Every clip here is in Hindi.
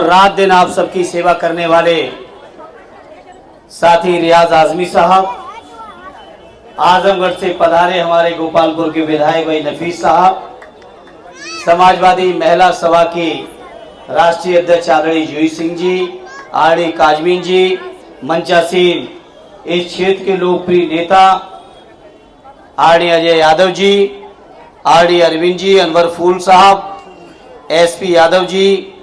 रात दिन आप सबकी सेवा करने वाले साथी रियाज आजमी साहब, आजमगढ़ से पधारे हमारे गोपालपुर के विधायक भाई नफीस साहब, समाजवादी महिला सभा की राष्ट्रीय अध्यक्ष आदरणीय जूही सिंह जी, आरडी काजमीन जी, मंचासीन इस क्षेत्र के लोकप्रिय नेता आरडी अजय यादव जी, आरडी अरविंद जी, अनवर फूल साहब, एसपी यादव जी,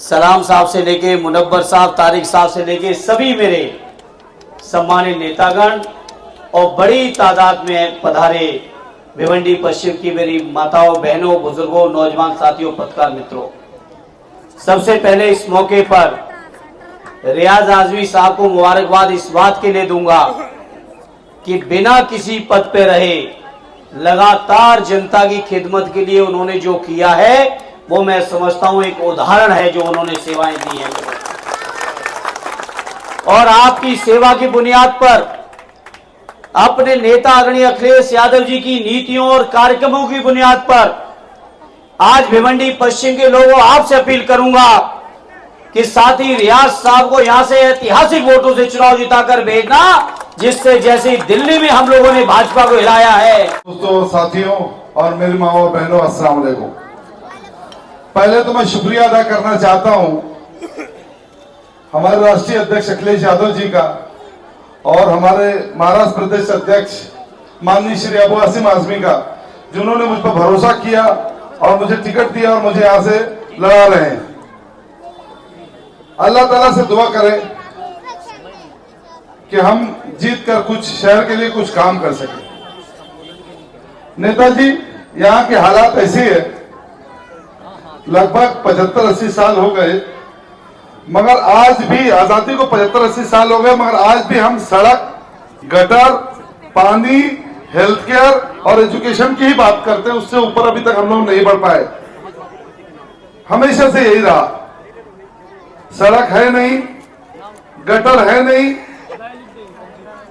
सलाम साहब से लेके मुनव्वर साहब, तारिक साहब से लेके सभी मेरे सम्मानित नेतागण और बड़ी तादाद में पधारे भिवंडी पश्चिम की मेरी माताओं, बहनों, बुजुर्गों, नौजवान साथियों, पत्रकार मित्रों, सबसे पहले इस मौके पर रियाज आजमी साहब को मुबारकबाद इस बात के लिए दूंगा कि बिना किसी पद पे रहे लगातार जनता की खिदमत के लिए उन्होंने जो किया है वो मैं समझता हूं एक उदाहरण है जो उन्होंने सेवाएं दी हैं। और आपकी सेवा की बुनियाद पर अपने नेता आदरणीय अखिलेश यादव जी की नीतियों और कार्यक्रमों की बुनियाद पर आज भिवंडी पश्चिम के लोगों आपसे अपील करूंगा कि साथी रियाज साहब को यहां से ऐतिहासिक वोटों से चुनाव जिताकर भेजना, जिससे जैसे दिल्ली में हम लोगों ने भाजपा को हिलाया है। दोस्तों, साथियों और मेरी माँ और बहनों, अस्सलाम वालेकुम। पहले तो मैं शुक्रिया अदा करना चाहता हूं हमारे राष्ट्रीय अध्यक्ष अखिलेश यादव जी का और हमारे महाराष्ट्र प्रदेश अध्यक्ष माननीय श्री अबू आसिम आजमी का, जिन्होंने मुझ पर भरोसा किया और मुझे टिकट दिया और मुझे यहां से लड़ा रहे हैं। अल्लाह ताला से दुआ करें कि हम जीत कर कुछ शहर के लिए कुछ काम कर सकें। नेताजी, यहाँ के हालात ऐसे है, लगभग 75-80 साल हो गए, मगर आज भी आजादी को 75-80 साल हो गए, मगर आज भी हम सड़क, गटर, पानी, हेल्थ केयर और एजुकेशन की ही बात करते हैं। उससे ऊपर अभी तक हम लोग नहीं बढ़ पाए। हमेशा से यही रहा, सड़क है नहीं, गटर है नहीं,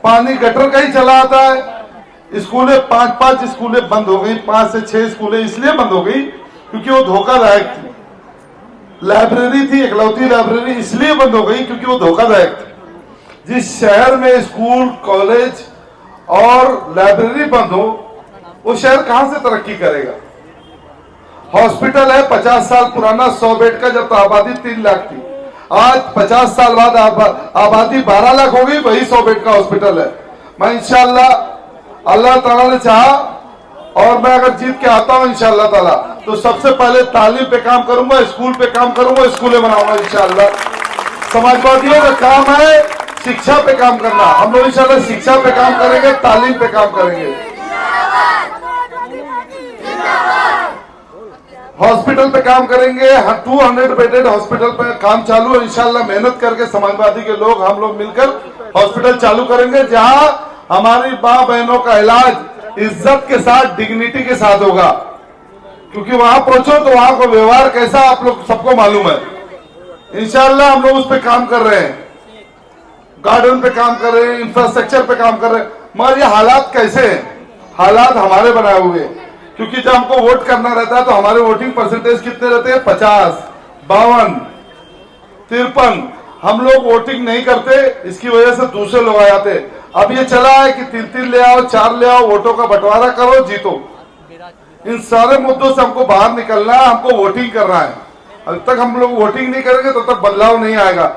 पानी गटर का ही चला आता है। स्कूलें 5-5 स्कूलें बंद हो गई, 5 से 6 स्कूलें इसलिए बंद हो गई क्योंकि वो धोखादायक थी। लाइब्रेरी थी, इकलौती लाइब्रेरी इसलिए बंद हो गई क्योंकि वो धोखादायक थी। जिस शहर में स्कूल, कॉलेज और लाइब्रेरी बंद हो, वो शहर कहां से तरक्की करेगा। हॉस्पिटल है 50 साल पुराना, 100 बेड का, जब तो आबादी 3 लाख थी। आज 50 साल बाद आबादी 12 लाख हो गई, वही 100 बेड का हॉस्पिटल है। मैं इंशाअल्लाह, अल्लाह ताला ने चाहा और मैं अगर जीत के आता हूं इंशाअल्लाह ताला, तो सबसे पहले तालीम पे काम करूंगा, स्कूल पे काम करूंगा, स्कूलें बनाऊंगा इंशाअल्लाह। समाजवादियों का काम है शिक्षा पे काम करना, हम लोग इंशाअल्लाह शिक्षा पे काम करेंगे, तालीम पे काम करेंगे, हॉस्पिटल पे काम करेंगे। 200 बेडेड हॉस्पिटल पे काम चालू है इंशाअल्लाह। मेहनत करके समाजवादी के लोग, हम लोग मिलकर हॉस्पिटल चालू करेंगे, जहां हमारी मां बहनों का इलाज इज्जत के साथ, डिग्निटी के साथ होगा। क्योंकि वहां पहुंचो तो वहां का व्यवहार कैसा आप लोग सबको मालूम है। इंशाअल्लाह हम लोग उस पर काम कर रहे हैं, गार्डन पे काम कर रहे हैं, इंफ्रास्ट्रक्चर पे काम कर रहे हैं। मगर ये हालात कैसे हैं? हालात हमारे बनाए हुए, क्योंकि जब हमको वोट करना रहता है तो हमारे वोटिंग परसेंटेज कितने रहते हैं? 50, 52, 53। हम लोग वोटिंग नहीं करते, इसकी वजह से दूसरे लोग आ जाते। अब ये चला है कि 3-3 ले आओ, 4 ले आओ, वोटों का बंटवारा करो, जीतो। इन सारे मुद्दों से हमको बाहर निकलना है, हमको वोटिंग करना है। अब तक हम लोग वोटिंग नहीं करेंगे तब तक बदलाव नहीं आएगा।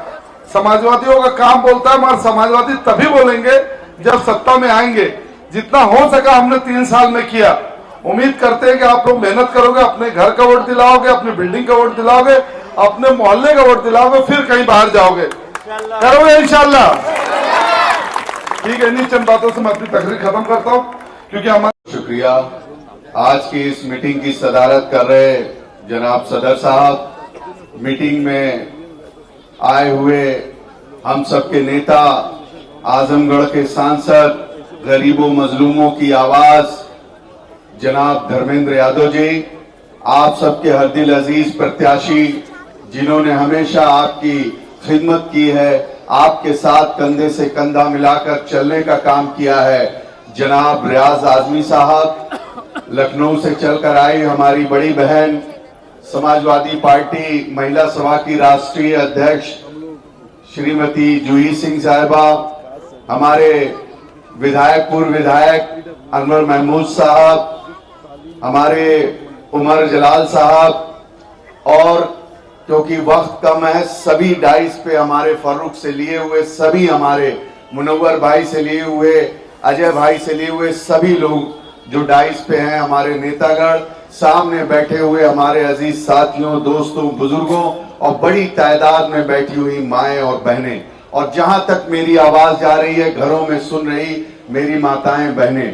समाजवादियों का काम बोलता है, मगर समाजवादी तभी बोलेंगे जब सत्ता में आएंगे। जितना हो सका हमने 3 साल में किया। उम्मीद करते हैं कि आप लोग मेहनत करोगे, अपने घर का वोट दिलाओगे, अपने बिल्डिंग का वोट दिलाओगे, अपने मोहल्ले का वोट दिलाओगे, फिर कहीं बाहर जाओगे, करोगे इंशाल्लाह। ठीक है, इन्हीं चंद बातों से मैं अपनी तकरीर खत्म करता हूं, क्योंकि हमारा शुक्रिया। आज की इस मीटिंग की सदारत कर रहे जनाब सदर साहब, मीटिंग में आए हुए हम सबके नेता, आजमगढ़ के सांसद, गरीबों मजलूमों की आवाज जनाब धर्मेंद्र यादव जी, आप सबके हर दिल अजीज प्रत्याशी, जिन्होंने हमेशा आपकी खिदमत की है, आपके साथ कंधे से कंधा मिलाकर चलने का काम किया है। जनाब रियाज आजमी साहब, लखनऊ से चलकर आई हमारी बड़ी बहन समाजवादी पार्टी महिला सभा की राष्ट्रीय अध्यक्ष श्रीमती जूही सिंह साहिबा, हमारे विधायक पूर्व विधायक अनवर महमूद साहब, हमारे उमर जलाल साहब, और क्योंकि वक्त कम है सभी डाइस पे हमारे फर्रुख से लिए हुए, सभी हमारे मुनव्वर भाई से लिए हुए, अजय भाई से लिए हुए सभी लोग जो डाइस पे हैं, हमारे नेतागण, सामने बैठे हुए हमारे अजीज साथियों, दोस्तों, बुजुर्गों और बड़ी तादाद में बैठी हुई माएं और बहनें, और जहां तक मेरी आवाज जा रही है घरों में सुन रही मेरी माताएं बहनें,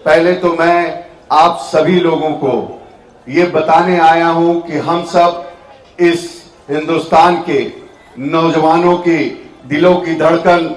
पहले तो मैं आप सभी लोगों को ये बताने आया हूं कि हम सब इस हिंदुस्तान के नौजवानों की दिलों की धड़कन,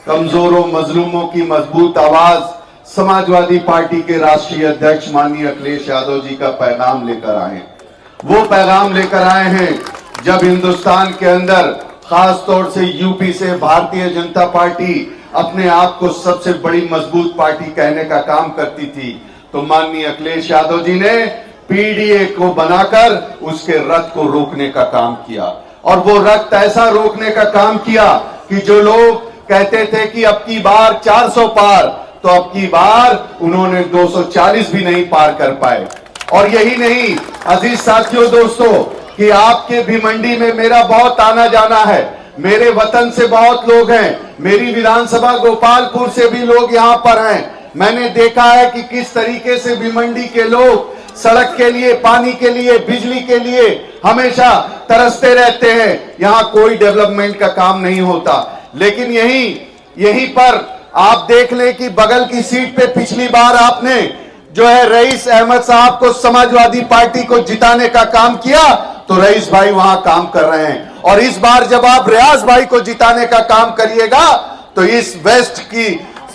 कमजोरों मजलूमों की मजबूत आवाज, समाजवादी पार्टी के राष्ट्रीय अध्यक्ष माननीय अखिलेश यादव जी का पैगाम लेकर आए हैं। वो पैगाम लेकर आए हैं जब हिंदुस्तान के अंदर, खास तौर से यूपी से भारतीय जनता पार्टी अपने आप को सबसे बड़ी मजबूत पार्टी कहने का काम करती थी, तो माननीय अखिलेश यादव जी ने पीडीए को बनाकर उसके रथ को रोकने का काम किया, और वो रथ ऐसा रोकने का काम किया कि जो लोग कहते थे कि अब की बार 400 पार, तो अब की बार उन्होंने 240 भी नहीं पार कर पाए। और यही नहीं अजीज साथियों, दोस्तों, कि आपके भिवंडी में मेरा बहुत आना जाना है, मेरे वतन से बहुत लोग हैं, मेरी विधानसभा गोपालपुर से भी लोग यहां पर हैं। मैंने देखा है कि किस तरीके से भिवंडी के लोग सड़क के लिए, पानी के लिए, बिजली के लिए हमेशा तरसते रहते हैं। यहां कोई डेवलपमेंट का काम नहीं होता, लेकिन यहीं पर आप देख लें कि बगल की सीट पे पिछली बार आपने जो है रईस अहमद साहब को, समाजवादी पार्टी को जिताने का काम किया, तो रईस भाई वहां काम कर रहे हैं। और इस बार जब आप रियाज भाई को जिताने का काम करिएगा तो इस वेस्ट की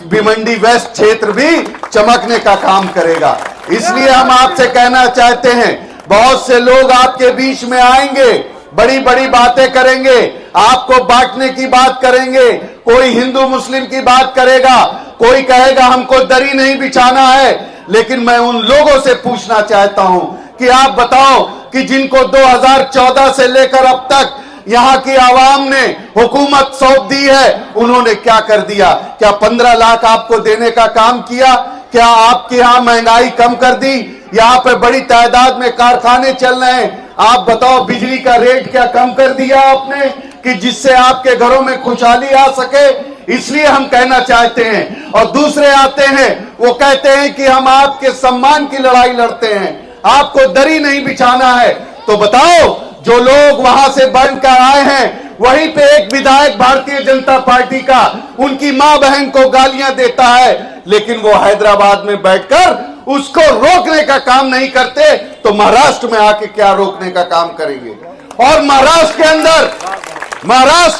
भिवंडी वेस्ट क्षेत्र भी चमकने का काम करेगा। इसलिए हम आपसे कहना चाहते हैं, बहुत से लोग आपके बीच में आएंगे, बड़ी बड़ी बातें करेंगे, आपको बांटने की बात करेंगे, कोई हिंदू मुस्लिम की बात करेगा, कोई कहेगा हमको दरी नहीं बिछाना है। लेकिन मैं उन लोगों से पूछना चाहता हूं कि आप बताओ कि जिनको 2014 से लेकर अब तक यहां की आवाम ने हुकूमत सौंप दी है, उन्होंने क्या कर दिया? क्या 15 लाख आपको देने का काम किया? क्या आपके यहां महंगाई कम कर दी? यहां पर बड़ी तादाद में कारखाने चल रहे हैं, आप बताओ बिजली का रेट क्या कम कर दिया आपने कि जिससे आपके घरों में खुशहाली आ सके? इसलिए हम कहना चाहते हैं। और दूसरे आते हैं, वो कहते हैं कि हम आपके सम्मान की लड़ाई लड़ते हैं, आपको दरी नहीं बिछाना है। तो बताओ, जो लोग वहां से बनकर आए हैं, वहीं पे एक विधायक भारतीय जनता पार्टी का उनकी मां बहन को गालियां देता है, लेकिन वो हैदराबाद में बैठकर उसको रोकने का काम नहीं करते, तो महाराष्ट्र में आके क्या रोकने का काम करेंगे? और महाराष्ट्र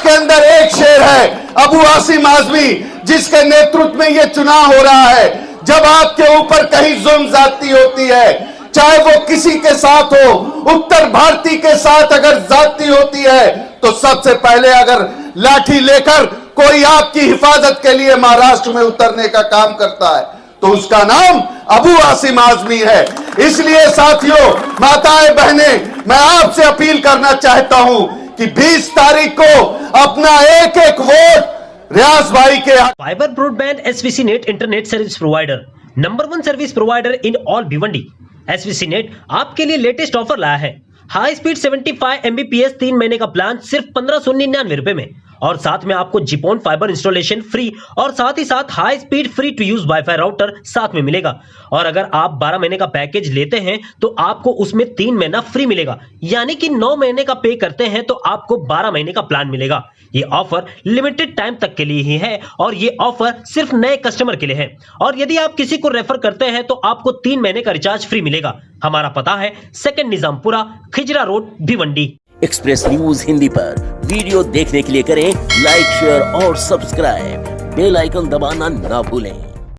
के अंदर एक शेर है, अबू आसिम आजमी, जिसके नेतृत्व में यह चुनाव हो रहा है। जब आपके ऊपर कहीं जुल्म ज्यादती होती है, चाहे वो किसी के साथ हो, उत्तर भारतीय के साथ अगर ज्यादती होती है, तो सबसे पहले अगर लाठी लेकर कोई आपकी हिफाजत के लिए महाराष्ट्र में उतरने का काम करता है, तो उसका नाम अबू आसिम आजमी है। इसलिए साथियों, माताएं बहनें, मैं आपसे अपील करना चाहता हूं कि 20 तारीख को अपना एक एक वोट रियाज भाई के। Fibre broadband SVC net internet service provider, number 1 service provider in all Bhiwandi. SVC net आपके लिए लेटेस्ट ऑफर लाया है। हाई स्पीड 75 Mbps 3 महीने का प्लान सिर्फ 1599 रुपए में, और साथ में आपको जिपोन फाइबर इंस्टॉलेशन फ्री, और साथ ही साथ high speed free to use wifi router साथ में मिलेगा। और अगर आप 12 महीने का पैकेज लेते हैं तो आपको उसमें 3 महीना फ्री मिलेगा, यानी कि 9 महीने का पे करते हैं तो आपको 12 महीने का प्लान मिलेगा। ये ऑफर लिमिटेड टाइम तक के लिए ही है, और ये ऑफर सिर्फ नए कस्टमर के लिए है। और यदि आप किसी को रेफर करते हैं तो आपको 3 महीने का रिचार्ज फ्री मिलेगा। हमारा पता है 2 Nizampura, Khijra road, Bhiwandi. Express news Hindi पर वीडियो देखने के लिए करें लाइक, शेयर और सब्सक्राइब। बेल आइकन दबाना ना भूलें।